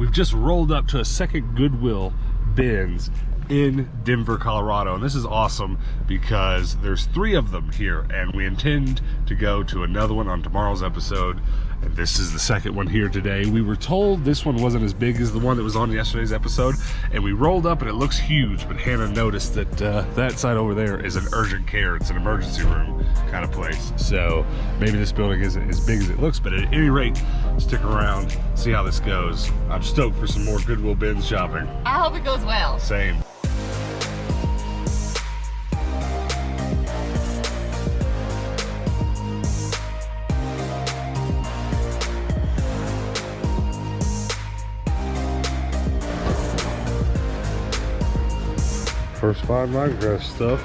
We've just rolled up to a second Goodwill bins in Denver, Colorado, and this is awesome because there's 3 of them here, and we intend to go to another one on tomorrow's episode, and this is the second one here today. We were told this one wasn't as big as the one that was on yesterday's episode, and we rolled up and it looks huge, but Hannah noticed that that side over there is an urgent care. It's an emergency room kind of place, so maybe this building isn't as big as it looks, but at any rate, stick around, see how this goes. I'm stoked for some more Goodwill bins shopping. I hope it goes well. Same. First 5 Minecraft stuff.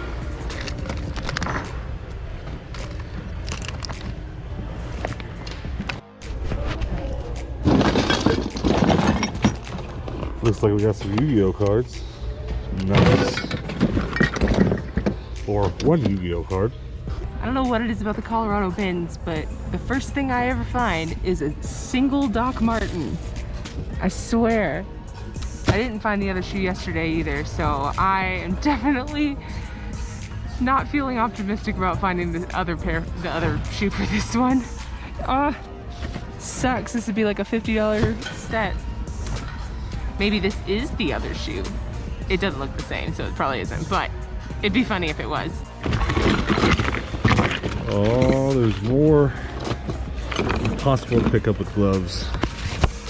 Looks like we got some Yu-Gi-Oh cards. Nice. Or 1 Yu-Gi-Oh card. I don't know what it is about the Colorado bins, but the first thing I ever find is a single Doc Martin. I swear. I didn't find the other shoe yesterday either, so I am definitely not feeling optimistic about finding the other shoe for this one. Sucks. This would be like a $50 set. Maybe this is the other shoe. It doesn't look the same, so it probably isn't, but it'd be funny if it was. Oh, there's more. Impossible to pick up with gloves.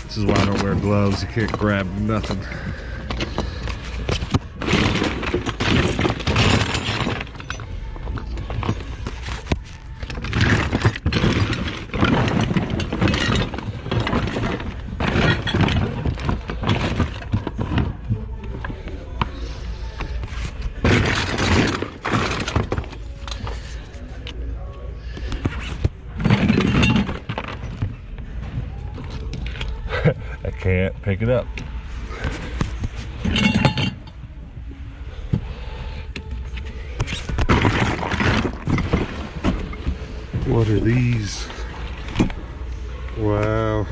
This is why I don't wear gloves. You can't grab nothing. I can't pick it up. What are these? Wow.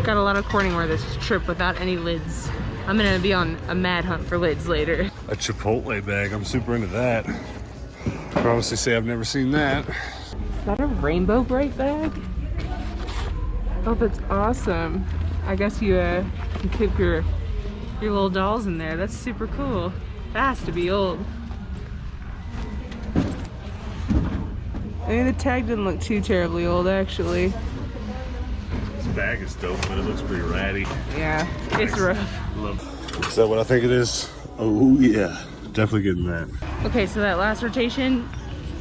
Got a lot of Corningware this trip without any lids. I'm gonna be on a mad hunt for lids later. A Chipotle bag. I'm super into that. I honestly say I've never seen that. Is that a Rainbow Bright bag? Oh, that's awesome. I guess you can keep your little dolls in there. That's super cool. That has to be old. I mean, the tag didn't look too terribly old, actually. This bag is dope, but it looks pretty ratty. Yeah, it's rough. Is that what I think it is? Oh yeah, definitely getting that. Okay, so that last rotation,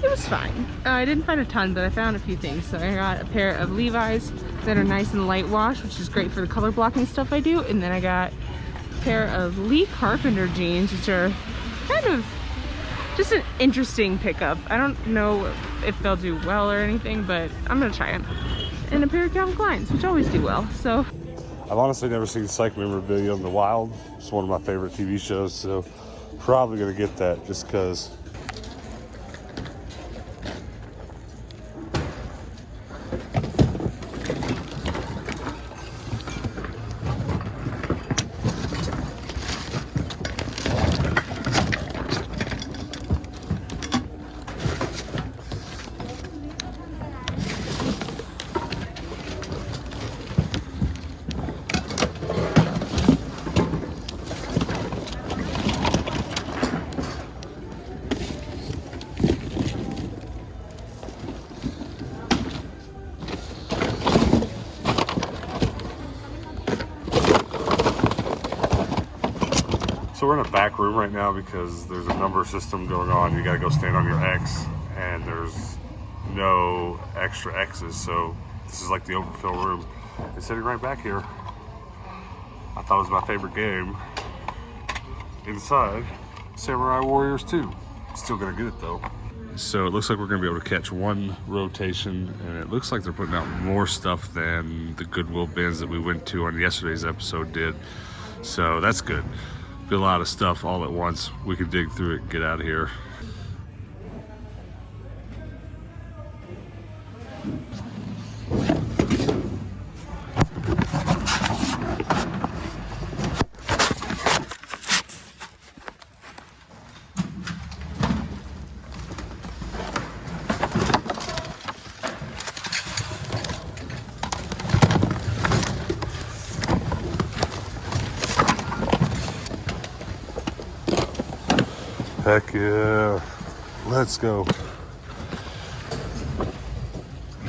it was fine. I didn't find a ton, but I found a few things. So I got a pair of Levi's that are nice and light wash, which is great for the color blocking stuff I do. And then I got a pair of Lee Carpenter jeans, which are kind of just an interesting pickup. I don't know if they'll do well or anything, but I'm gonna try them. And a pair of Calvin Kleins, which always do well, so. I've honestly never seen Psych memorabilia in the wild. It's one of my favorite TV shows, so probably gonna get that just because. So we're in a back room right now because there's a number system going on. You gotta go stand on your X, and there's no extra X's, so the This is like the overfill room. It's sitting right back here. I thought it was my favorite game. Inside, Samurai Warriors 2. Still gonna get it though. So it looks like we're gonna be able to catch one rotation, and it looks like they're putting out more stuff than the Goodwill bins that we went to on yesterday's episode did. So that's good. Get a lot of stuff all at once. We can dig through it and get out of here. Heck yeah, let's go.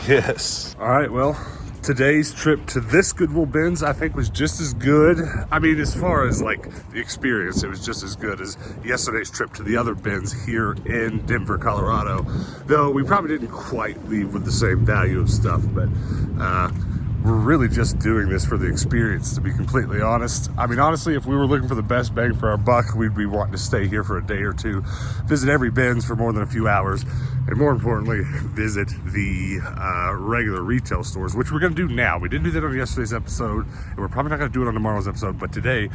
Yes. All right, well, today's trip to this Goodwill bins I think was just as good. I mean, as far as like the experience, it was just as good as yesterday's trip to the other bins here in Denver, Colorado. Though we probably didn't quite leave with the same value of stuff, but we're really just doing this for the experience, to be completely honest. I mean, honestly, if we were looking for the best bang for our buck, we'd be wanting to stay here for a day or two, visit every bins for more than a few hours, and more importantly, visit the regular retail stores, which we're gonna do now. We didn't do that on yesterday's episode, and we're probably not gonna do it on tomorrow's episode, but today,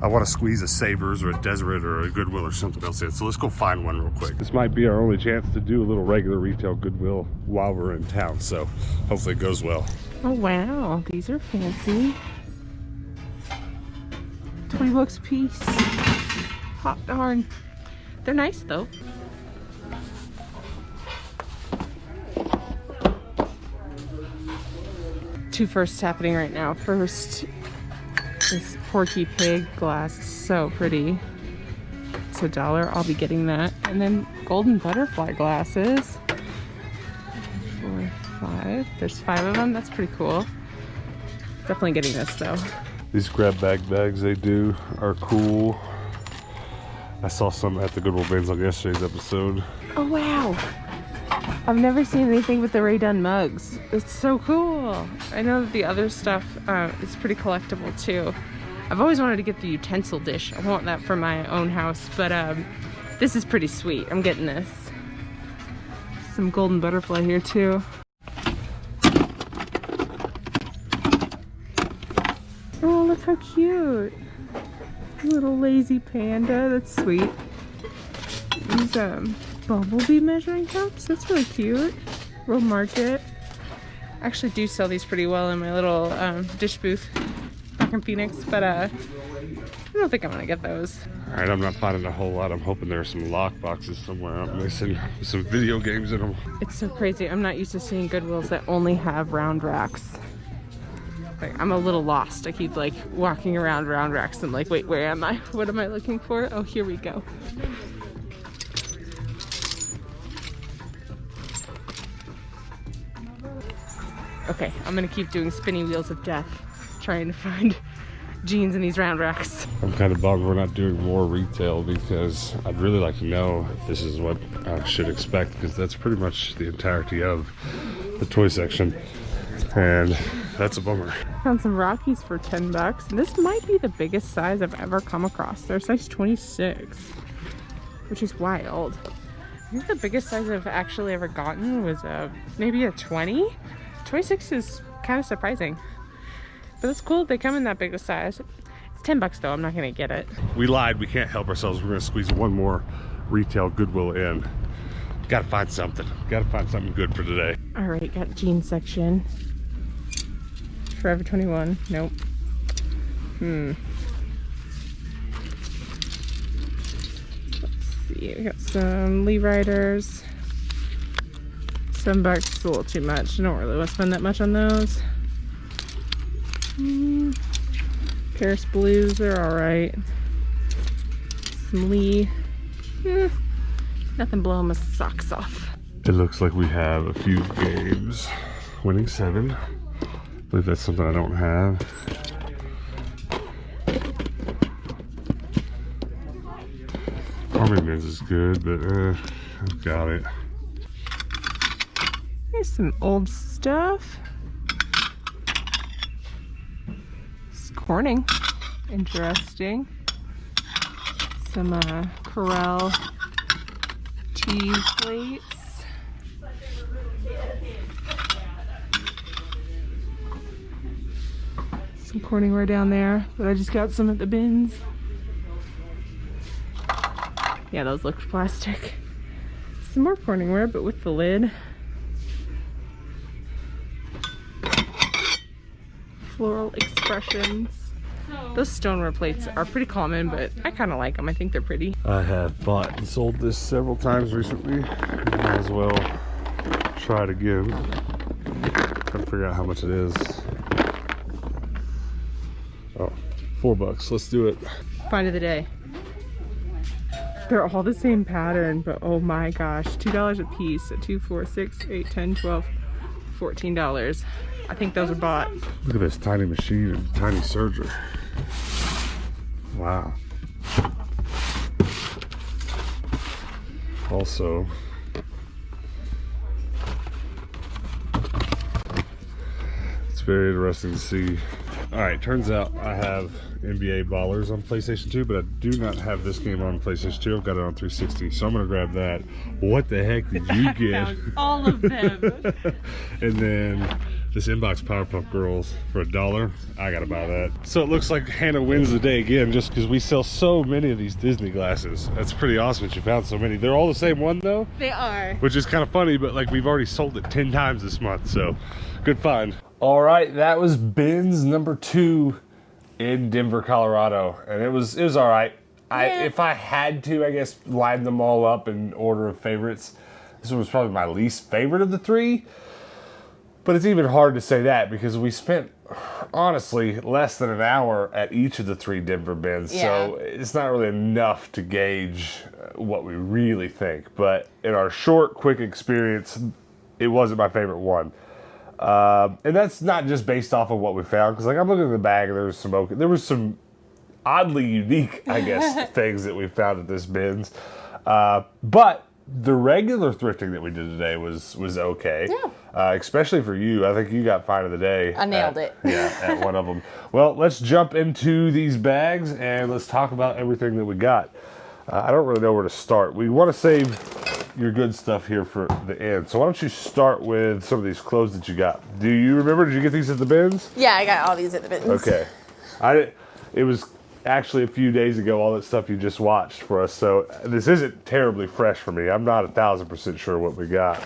I wanna squeeze a Savers or a Deseret or a Goodwill or something else in, so let's go find one real quick. This might be our only chance to do a little regular retail Goodwill while we're in town, so hopefully it goes well. Oh wow, these are fancy. 20 bucks a piece. Hot darn. They're nice though. Two firsts happening right now. First, this Porky Pig glass is so pretty. It's $1. I'll be getting that. And then golden butterfly glasses. 4, 5. There's 5 of them. That's pretty cool. Definitely getting this though. These grab bag bags they do are cool. I saw some at the Goodwill bins on yesterday's episode. Oh wow! I've never seen anything with the Ray Dunn mugs. It's so cool. I know that the other stuff is pretty collectible too. I've always wanted to get the utensil dish. I want that for my own house, but this is pretty sweet. I'm getting this. Some golden butterfly here too. Oh, look how cute. Little lazy panda, that's sweet. These bumblebee measuring cups, that's really cute. We'll mark it. I actually do sell these pretty well in my little dish booth back in Phoenix, but I don't think I'm gonna get those. All right, I'm not finding a whole lot. I'm hoping there are some lock boxes somewhere I'm missing, some video games in them. It's so crazy. I'm not used to seeing Goodwills that only have round racks. Like, I'm a little lost. I keep like walking around round racks and like, wait, where am I? What am I looking for? Oh, here we go. Okay, I'm gonna keep doing spinny wheels of death, trying to find jeans in these round racks. I'm kind of bummed we're not doing more retail because I'd really like to know if this is what I should expect, because that's pretty much the entirety of the toy section. And that's a bummer. Found some Rockies for 10 bucks. And this might be the biggest size I've ever come across. They're size 26, which is wild. I think the biggest size I've actually ever gotten was maybe a 20. 26 is kind of surprising. But that's cool. They come in that big a size. It's 10 bucks though. I'm not gonna get it. We lied. We can't help ourselves. We're gonna squeeze one more retail Goodwill in. Gotta find something. Gotta find something good for today. All right, got jean section. Forever 21. Nope. Let's see. We got some Lee Riders. $7 is a little too much. I don't really want to spend that much on those. Paris Blues, they're alright. Some Lee. Nothing blowing my socks off. It looks like we have a few games. Winning 7. I believe that's something I don't have. Army Men's is good, but I've got it. Here's some old stuff. Corning. Interesting. Some Corel cheese plates. Some Corningware down there, but I just got some at the bins. Yeah, those look plastic. Some more Corningware, but with the lid. Floral expressions. Those stoneware plates are pretty common, but I kind of like them. I think they're pretty. I have bought and sold this several times recently. Might as well try it again. Trying to figure out how much it is. Oh, $4. Let's do it. Find of the day. They're all the same pattern, but oh my gosh, $2 a piece at 2, 4, 6, 8, 10, 12, $14. I think those are bought. Look at this tiny machine and tiny serger. Wow. Also, it's very interesting to see. All right, turns out I have NBA Ballers on PlayStation 2, but I do not have this game on PlayStation 2. I've got it on 360, so I'm gonna grab that. What the heck did you get? Found all of them. And then this inbox Powerpuff Girls for $1. I gotta buy that. So it looks like Hannah wins the day again, just because we sell so many of these Disney glasses. That's pretty awesome that you found so many. They're all the same one though? They are. Which is kind of funny, but like we've already sold it 10 times this month, so good find. All right, that was bins number 2 in Denver, Colorado, and it was all right. Yeah. If I had to, I guess, line them all up in order of favorites, this one was probably my least favorite of the 3. But it's even hard to say that because we spent, honestly, less than an hour at each of the 3 Denver bins. Yeah. So it's not really enough to gauge what we really think. But in our short, quick experience, it wasn't my favorite one. And that's not just based off of what we found. Because like I'm looking at the bag and there was some oddly unique, I guess, things that we found at this bins. But the regular thrifting that we did today was okay. Yeah. Especially for you. I think you got find of the day. I nailed it. Yeah, at one of them. Well, let's jump into these bags and let's talk about everything that we got. I don't really know where to start. We want to save your good stuff here for the end. So why don't you start with some of these clothes that you got? Do you remember, did you get these at the bins? Yeah, I got all these at the bins. Okay. It was actually a few days ago, all that stuff you just watched for us, so this isn't terribly fresh for me. I'm not 1,000% sure what we got.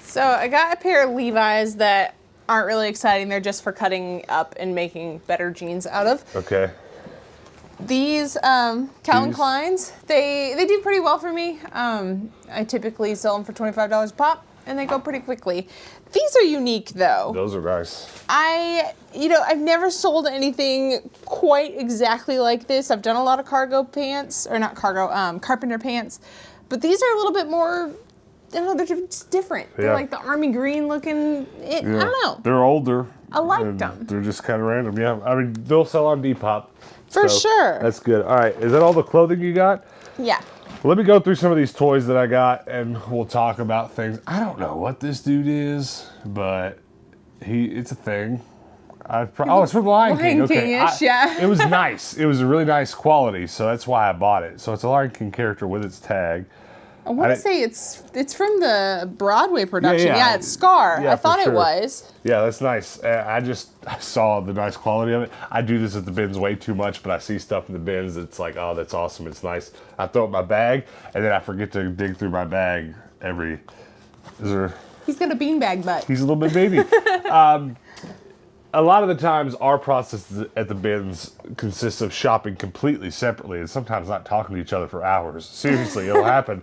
So I got a pair of Levi's that aren't really exciting. They're just for cutting up and making better jeans out of. Okay. These Calvin Klein's, they do pretty well for me. I typically sell them for $25 a pop, and they go pretty quickly. These are unique though. Those are nice. I've never sold anything quite exactly like this. I've done a lot of cargo pants, or not cargo, carpenter pants, but these are a little bit more, I don't know, they're just different. Yeah. They're like the army green looking, I don't know. They're older. I liked them. They're just kind of random. Yeah, I mean, they'll sell on Depop. For sure. That's good. All right, is that all the clothing you got? Yeah. Let me go through some of these toys that I got, and we'll talk about things. I don't know what this dude is, but it's a thing. It's from Lion King. Lion King-ish, yeah. It was nice. It was a really nice quality, so that's why I bought it. So it's a Lion King character with its tag. I want to say it's from the Broadway production. Yeah. Yeah, it's Scar. Yeah, I thought for it sure. was. Yeah, that's nice. I saw the nice quality of it. I do this at the bins way too much, but I see stuff in the bins that's like, oh, that's awesome. It's nice. I throw it in my bag, and then I forget to dig through my bag He's got a beanbag butt. He's a little bit baby. A lot of the times, our process at the bins consists of shopping completely separately and sometimes not talking to each other for hours. Seriously, it'll happen.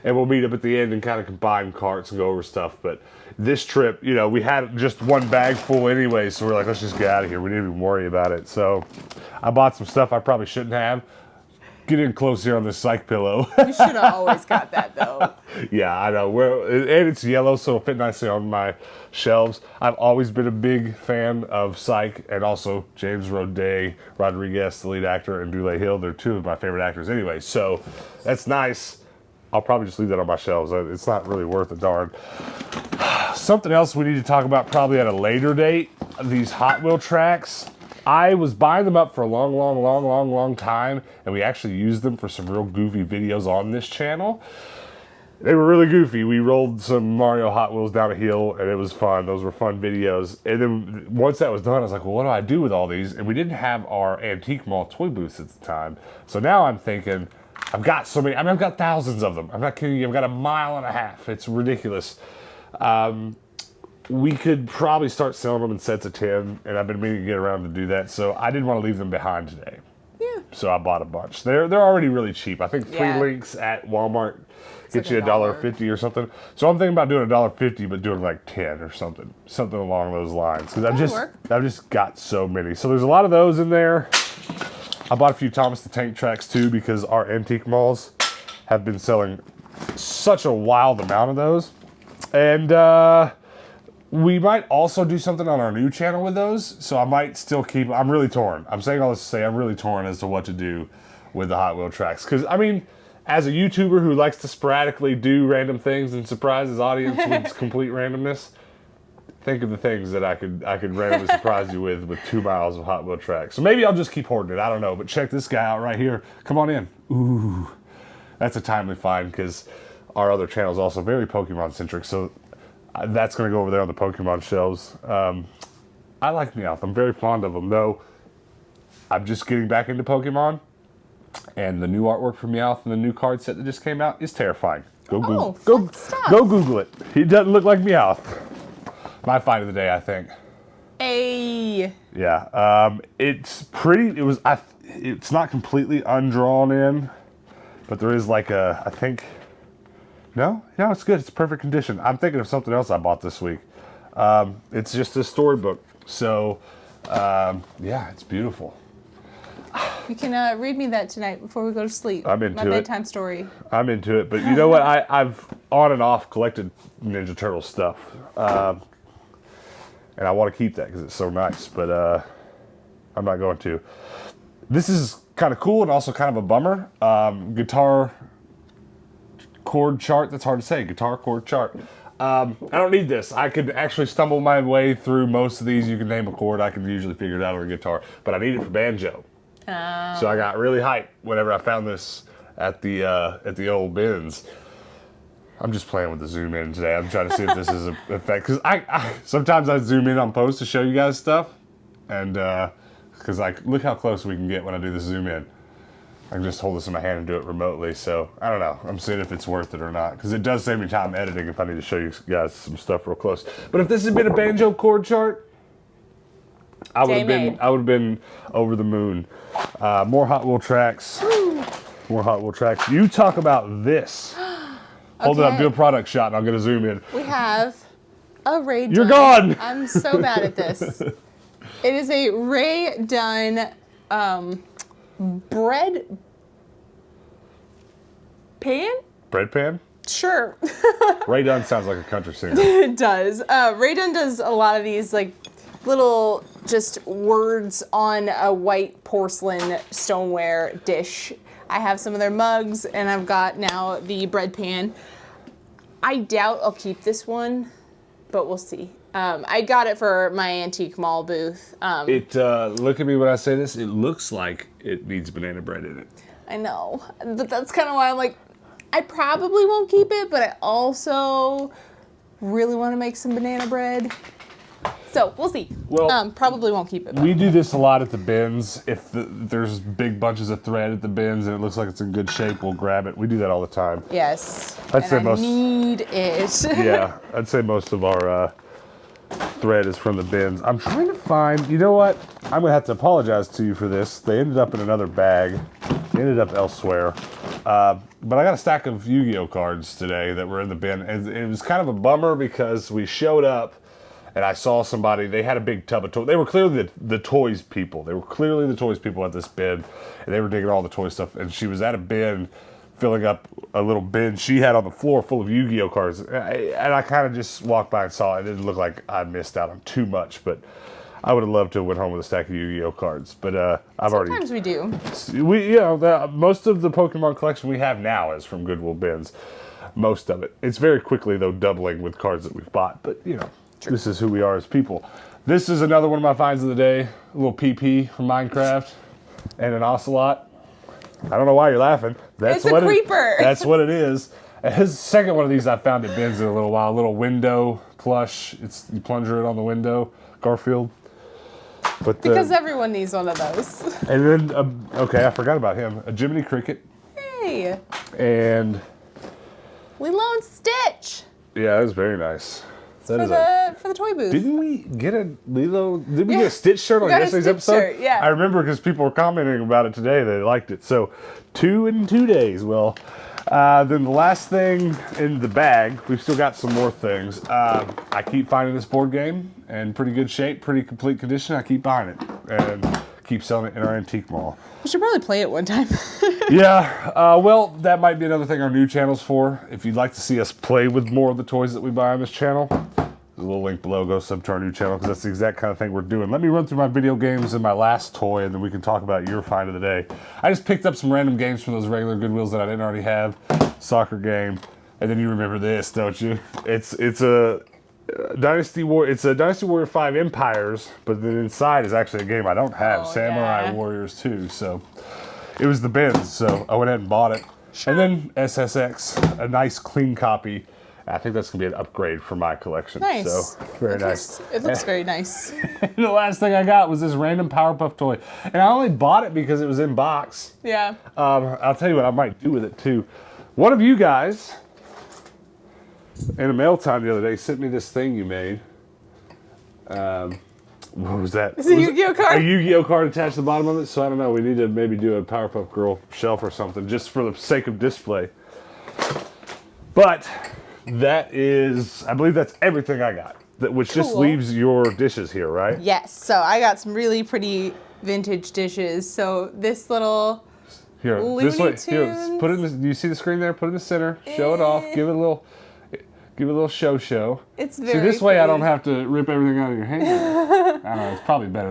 And we'll meet up at the end and kind of combine carts and go over stuff. But this trip, we had just one bag full anyway, so we're like, let's just get out of here. We didn't even worry about it. So I bought some stuff I probably shouldn't have. Get in close here on this psych pillow. You should have always got that though. Yeah, I know. And it's yellow, so it'll fit nicely on my shelves. I've always been a big fan of Psych and also James Rodriguez, the lead actor, and Dule Hill. They're two of my favorite actors anyway, so that's nice. I'll probably just leave that on my shelves. It's not really worth a darn. Something else we need to talk about probably at a later date, these Hot Wheel tracks. I was buying them up for a long time, and we actually used them for some real goofy videos on this channel. They were really goofy. We rolled some Mario Hot Wheels down a hill, and it was fun. Those were fun videos. And then once that was done, I was like, well, what do I do with all these? And we didn't have our antique mall toy booths at the time. So now I'm thinking, I've got so many. I mean, I've got thousands of them. I'm not kidding you. I've got 1.5 miles. It's ridiculous. We could probably start selling them in sets of 10, and I've been meaning to get around to do that. So I didn't want to leave them behind today. Yeah. So I bought a bunch. They're already really cheap. I think 3 links at Walmart get you $1.50 or something. So I'm thinking about doing $1.50, but doing like 10 or something along those lines. Because I've just got so many. So there's a lot of those in there. I bought a few Thomas the Tank Tracks too, because our antique malls have been selling such a wild amount of those. And we might also do something on our new channel with those. So I might still keep. I'm really torn. I'm saying all this to say I'm really torn as to what to do with the Hot Wheel tracks. Because I mean, as a YouTuber who likes to sporadically do random things and surprise his audience with complete randomness, think of the things that I could randomly surprise you with 2 miles of Hot Wheel tracks. So maybe I'll just keep hoarding it. I don't know. But check this guy out right here. Come on in. Ooh, that's a timely find because our other channel is also very Pokemon centric. So that's going to go over there on the Pokemon shelves. I like Meowth. I'm very fond of them, though. I'm just getting back into Pokemon. And the new artwork for Meowth and the new card set that just came out is terrifying. Go Google it. He doesn't look like Meowth. My find of the day, I think. Hey. Yeah. It's pretty. It's not completely undrawn in, but there is like I think. No, it's good. It's perfect condition. I'm thinking of something else I bought this week. It's just a storybook. So, yeah, it's beautiful. You can read me that tonight before we go to sleep. I'm into it. My bedtime story. I'm into it. But you know what? I've on and off collected Ninja Turtle stuff. And I want to keep that because it's so nice. But I'm not going to. This is kind of cool and also kind of a bummer. Guitar chord chart. That's hard to say. Guitar chord chart. I don't need this. I could actually stumble my way through most of these. You can name a chord. I can usually figure it out on a guitar. But I need it for banjo. So I got really hyped whenever I found this at the old bins. I'm just playing with the zoom in today. I'm trying to see if this is an effect. Because I sometimes I zoom in on post to show you guys stuff. And because like, look how close we can get when I do the zoom in. I can just hold this in my hand and do it remotely. So I don't know. I'm seeing if it's worth it or not. Because it does save me time editing if I need to show you guys some stuff real close. But if this had been a banjo chord chart, I would have been over the moon. More Hot Wheel tracks. More Hot Wheel tracks. You talk about this. Hold it up, do a product shot, and I'm gonna zoom in. We have a Ray Dunn. You're gone. I'm so bad at this. It is a Ray Dunn bread pan. Bread pan. Sure. Ray Dunn sounds like a country singer. It does. Ray Dunn does a lot of these like little just words on a white porcelain stoneware dish. I have some of their mugs, and I've got now the bread pan. I doubt I'll keep this one, but we'll see. I got it for my antique mall booth. Look at me when I say this. It looks like it needs banana bread in it. I know, but that's kind of why I'm like, I probably won't keep it, but I also really want to make some banana bread. So we'll see. Well, probably won't keep it. We do this a lot at the bins. If there's big bunches of thread at the bins and it looks like it's in good shape, we'll grab it. We do that all the time. Yes. I'd say I need it. Yeah, I'd say most of our thread is from the bins. I'm trying to find. You know what? I'm gonna have to apologize to you for this. They ended up in another bag. They ended up elsewhere. But I got a stack of Yu-Gi-Oh cards today that were in the bin, and it was kind of a bummer because we showed up. And I saw somebody, they had a big tub of toys. They were clearly the toys people. They were clearly the toys people at this bin. And they were digging all the toy stuff. And she was at a bin filling up a little bin she had on the floor full of Yu-Gi-Oh cards. And I kind of just walked by and saw it. It didn't look like I missed out on too much. But I would have loved to have went home with a stack of Yu-Gi-Oh cards. But Sometimes we do. Most of the Pokemon collection we have now is from Goodwill bins. Most of it. It's very quickly, though, doubling with cards that we've bought. But, you know. True. This is who we are as people. This is another one of my finds of the day. A little PP from Minecraft and an ocelot. I don't know why you're laughing. It's a creeper. That's what it is. And his second one of these I found at Ben's in a little while. A little window plush. You plunger it on the window. Garfield. But because everyone needs one of those. And then, okay, I forgot about him. A Jiminy Cricket. Hey. And Lilo and Stitch. yeah, that was very nice. For the toy booth. Didn't we get a Lilo? Did we get a Stitch shirt on got a yesterday's Stitch episode? shirt, yeah. I remember because people were commenting about it today. They liked it. So 2 in 2 days. Well, then the last thing in the bag, we've still got some more things. I keep finding this board game in pretty good shape, pretty complete condition. I keep buying it and keep selling it in our antique mall. We should probably play it one time. Yeah, well, that might be another thing our new channel's for. If you'd like to see us play with more of the toys that we buy on this channel, there's a little link below. Go sub to our new channel because that's the exact kind of thing we're doing. Let me run through my video games and my last toy, and then we can talk about your find of the day. I just picked up some random games from those regular Goodwills that I didn't already have. Soccer game, and then you remember this, don't you? It's a Dynasty Warrior 5 Empires, but then inside is actually a game I don't have, Samurai Warriors 2. So it was the Ben's, so I went ahead and bought it. Sure. And then SSX, a nice clean copy. I think that's gonna be an upgrade for my collection. Nice. So very nice. It looks very nice. The last thing I got was this random Powerpuff toy, and I only bought it because it was in box. Yeah. I'll tell you what I might do with it too. One of you guys in a mail time the other day sent me this thing you made. What was that? It's a Yu-Gi-Oh card. A Yu-Gi-Oh card attached to the bottom of it. So I don't know. We need to maybe do a Powerpuff Girl shelf or something just for the sake of display. But that is, I believe that's everything I got. Which just leaves your dishes here, right? Yes. So I got some really pretty vintage dishes. So this little here, Looney this way. Tunes. Here, put it in. Do you see the screen there? Put it in the center. Show it off. Give it a little show. It's very See, this pretty. way I don't have to rip everything out of your hand. I don't know, it's probably better.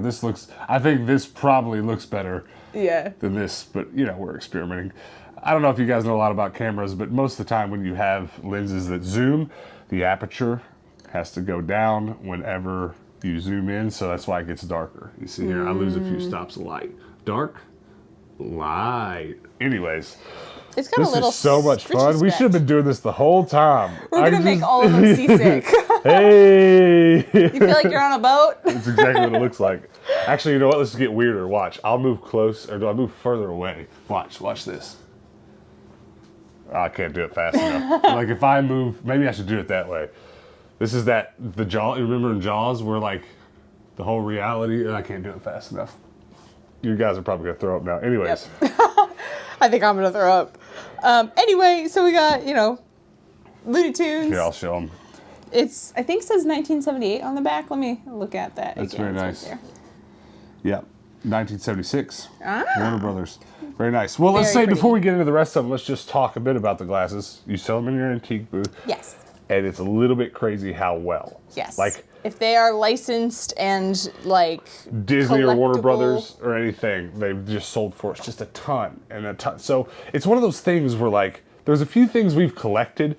I think this probably looks better than this, but you know, we're experimenting. I don't know if you guys know a lot about cameras, but most of the time when you have lenses that zoom, the aperture has to go down whenever you zoom in, so that's why it gets darker. You see here, I lose a few stops of light. Dark, light. Anyways. It's got a little is so much fun. We should have been doing this the whole time. We're gonna make all of them seasick. Hey! You feel like you're on a boat? That's exactly what it looks like. Actually, you know what? Let's get weirder. Watch. I'll move close, or do I move further away? Watch this. Oh, I can't do it fast enough. Like if I move, maybe I should do it that way. This is the Jaw. Remember in Jaws, where like the whole reality, and I can't do it fast enough. You guys are probably gonna throw up now. Anyways. Yep. I think I'm gonna throw up. Anyway, so we got, Looney Tunes. Here, I'll show them. I think it says 1978 on the back. Let me look at that. That's again. very nice. Right, yep, 1976. Warner Brothers. Very nice. Well, let's say before we get into the rest of them, let's just talk a bit about the glasses. You sell them in your antique booth. Yes. And it's a little bit crazy how well. Yes. Like if they are licensed and like Disney or Warner Brothers or anything, they've just sold for us just a ton and a ton. So it's one of those things where like there's a few things we've collected,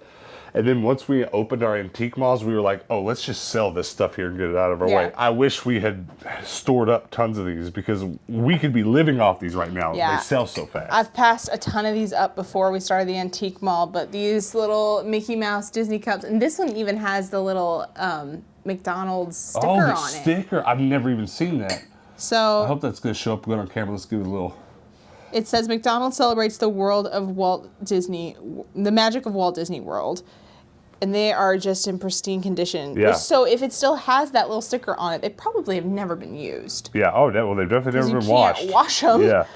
and then once we opened our antique malls, we were like, oh, let's just sell this stuff here and get it out of our way. I wish we had stored up tons of these because we could be living off these right now. Yeah. They sell so fast. I've passed a ton of these up before we started the antique mall, but these little Mickey Mouse Disney cups, and this one even has the little McDonald's sticker on it. Oh, the sticker. I've never even seen that. So I hope that's going to show up good on camera. Let's give it a little. It says McDonald's celebrates the magic of Walt Disney World. And they are just in pristine condition. Yeah. So if it still has that little sticker on it, they probably have never been used. Yeah. Oh, well, they've definitely never been washed. You can't wash them. Yeah.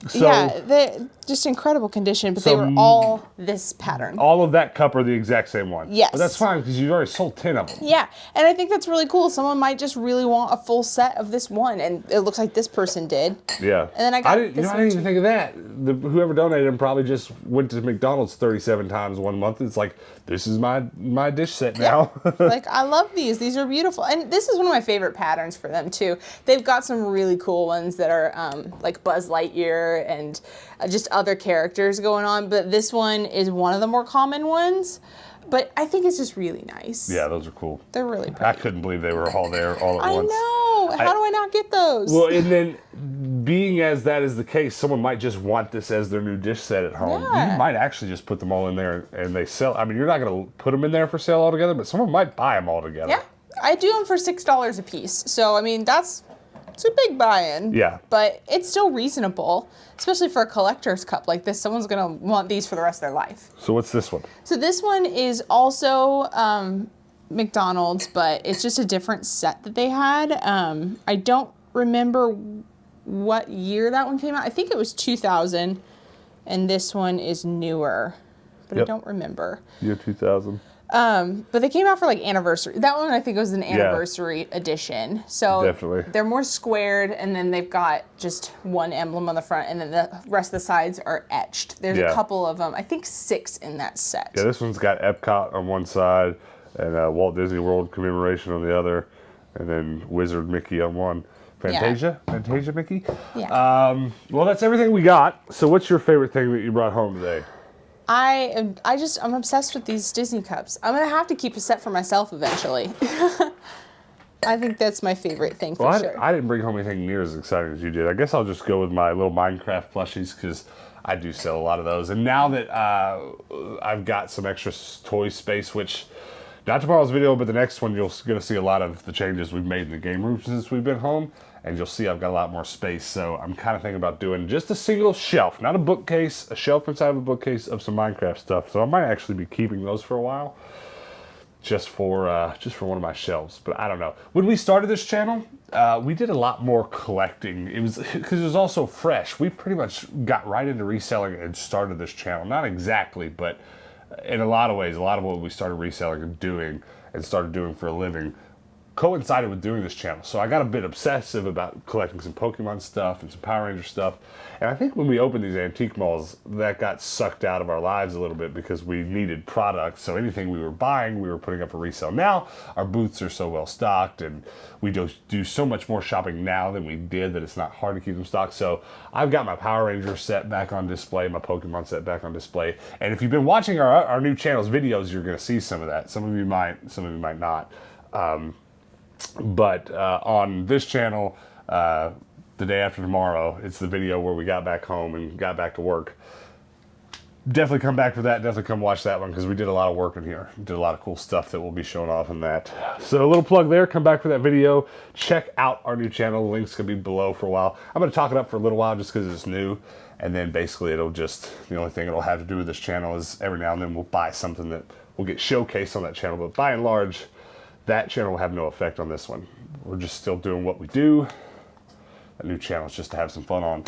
So, yeah, they're just incredible condition, but they were all this pattern. All of that cup are the exact same one. Yes. But that's fine because you've already sold 10 of them. Yeah, and I think that's really cool. Someone might just really want a full set of this one, and it looks like this person did. Yeah. And then I didn't even think of that. Whoever donated them probably just went to McDonald's 37 times one month. It's like, this is my dish set now. Yeah. Like, I love these. These are beautiful. And this is one of my favorite patterns for them, too. They've got some really cool ones that are like Buzz Lightyear and just other characters going on. But this one is one of the more common ones. But I think it's just really nice. Yeah, those are cool. They're really pretty. I couldn't believe they were all there all at once. I know. How do I not get those? Well, and then being as that is the case, someone might just want this as their new dish set at home. Yeah. You might actually just put them all in there and they sell. I mean, you're not going to put them in there for sale altogether, but someone might buy them all together. Yeah. I do them for $6 a piece. So, I mean, it's a big buy-in. Yeah. But it's still reasonable, especially for a collector's cup like this. Someone's going to want these for the rest of their life. So what's this one? So this one is also McDonald's, but it's just a different set that they had. I don't remember what year that one came out. I think it was 2000, and this one is newer, but I don't remember. Year 2000. But they came out for like anniversary. That one I think was an anniversary edition. So Definitely. They're more squared, and then they've got just one emblem on the front, and then the rest of the sides are etched. There's a couple of them, I think 6 in that set. Yeah, this one's got Epcot on one side and Walt Disney World commemoration on the other, and then Wizard Mickey on one. Fantasia Mickey? Yeah. Well, that's everything we got. So what's your favorite thing that you brought home today? I'm obsessed with these Disney cups. I'm gonna have to keep a set for myself eventually. I think that's my favorite thing for sure. I didn't bring home anything near as exciting as you did. I guess I'll just go with my little Minecraft plushies because I do sell a lot of those. And now that I've got some extra toy space, which not tomorrow's video, but the next one, you're gonna see a lot of the changes we've made in the game room since we've been home. And you'll see I've got a lot more space. So I'm kind of thinking about doing just a single shelf, not a bookcase, a shelf inside of a bookcase of some Minecraft stuff. So I might actually be keeping those for a while, just for one of my shelves. But I don't know. When we started this channel, we did a lot more collecting. It was because it was also fresh. We pretty much got right into reselling and started this channel. Not exactly, but in a lot of ways, a lot of what we started reselling and started doing for a living coincided with doing this channel. So I got a bit obsessive about collecting some Pokemon stuff and some Power Ranger stuff. And I think when we opened these antique malls, that got sucked out of our lives a little bit because we needed products. So anything we were buying, we were putting up for resale. Now our booths are so well stocked and we do so much more shopping now than we did that it's not hard to keep them stocked. So I've got my Power Ranger set back on display, my Pokemon set back on display. And if you've been watching our new channel's videos, you're going to see some of that. Some of you might not. But on this channel, the day after tomorrow, it's the video where we got back home and got back to work. Definitely come back for that. Definitely come watch that one because we did a lot of work in here. Did a lot of cool stuff that we'll be showing off in that. So a little plug there. Come back for that video. Check out our new channel. The link's going to be below for a while. I'm going to talk it up for a little while just because it's new. And then basically the only thing it'll have to do with this channel is every now and then we'll buy something that will get showcased on that channel. But by and large, that channel will have no effect on this one. We're just still doing what we do. That new channel is just to have some fun on.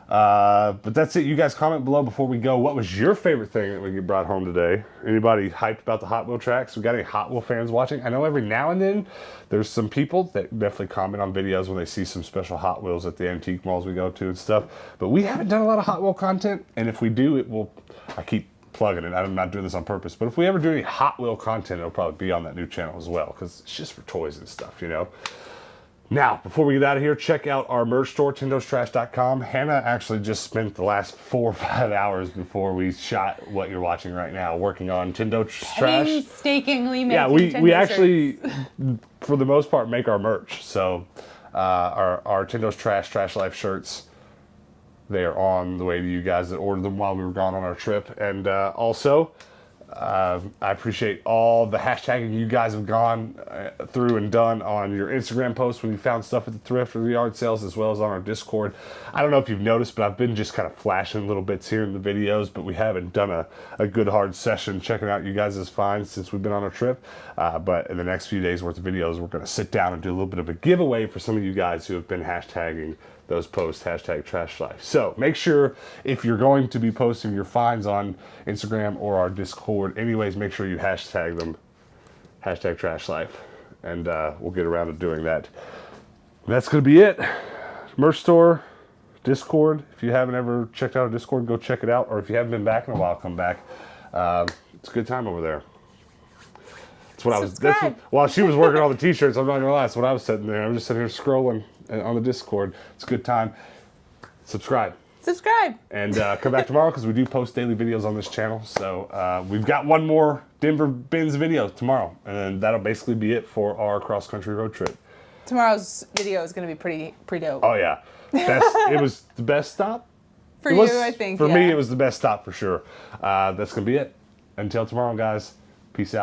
But that's it. You guys comment below before we go. What was your favorite thing that we brought home today? Anybody hyped about the Hot Wheel tracks? We got any Hot Wheel fans watching? I know every now and then there's some people that definitely comment on videos when they see some special Hot Wheels at the antique malls we go to and stuff. But we haven't done a lot of Hot Wheel content. And if we do, I keep plugging it. I'm not doing this on purpose, but if we ever do any Hot Wheel content, it'll probably be on that new channel as well because it's just for toys and stuff, you know. Now, before we get out of here, check out our merch store, Tindo'sTrash.com. Hannah actually just spent the last 4 or 5 hours before we shot what you're watching right now, working on Tindo's Trash. Painstakingly making we actually, for the most part, make our merch. So our Tindo's Trash Life shirts, they are on the way to you guys that ordered them while we were gone on our trip. And also, I appreciate all the hashtagging you guys have gone through and done on your Instagram posts when you found stuff at the thrift or the yard sales, as well as on our Discord. I don't know if you've noticed, but I've been just kind of flashing little bits here in the videos, but we haven't done a good hard session checking out you guys' finds since we've been on our trip. But in the next few days worth of videos, we're going to sit down and do a little bit of a giveaway for some of you guys who have been hashtagging those posts, #TrashLife. So make sure if you're going to be posting your finds on Instagram or our Discord, anyways, make sure you hashtag them, #TrashLife, and we'll get around to doing that. And that's going to be it. Merch store, Discord. If you haven't ever checked out our Discord, go check it out. Or if you haven't been back in a while, come back. It's a good time over there. That's what while she was working on the t-shirts, I'm not gonna lie, that's what I was sitting there. I'm just sitting here scrolling on the Discord. It's a good time. Subscribe. Subscribe. And come back tomorrow because we do post daily videos on this channel. So we've got one more Denver Bins video tomorrow. And then that'll basically be it for our cross-country road trip. Tomorrow's video is going to be pretty dope. Oh, yeah. It was the best stop. For you, I think. For me, it was the best stop for sure. That's going to be it. Until tomorrow, guys. Peace out.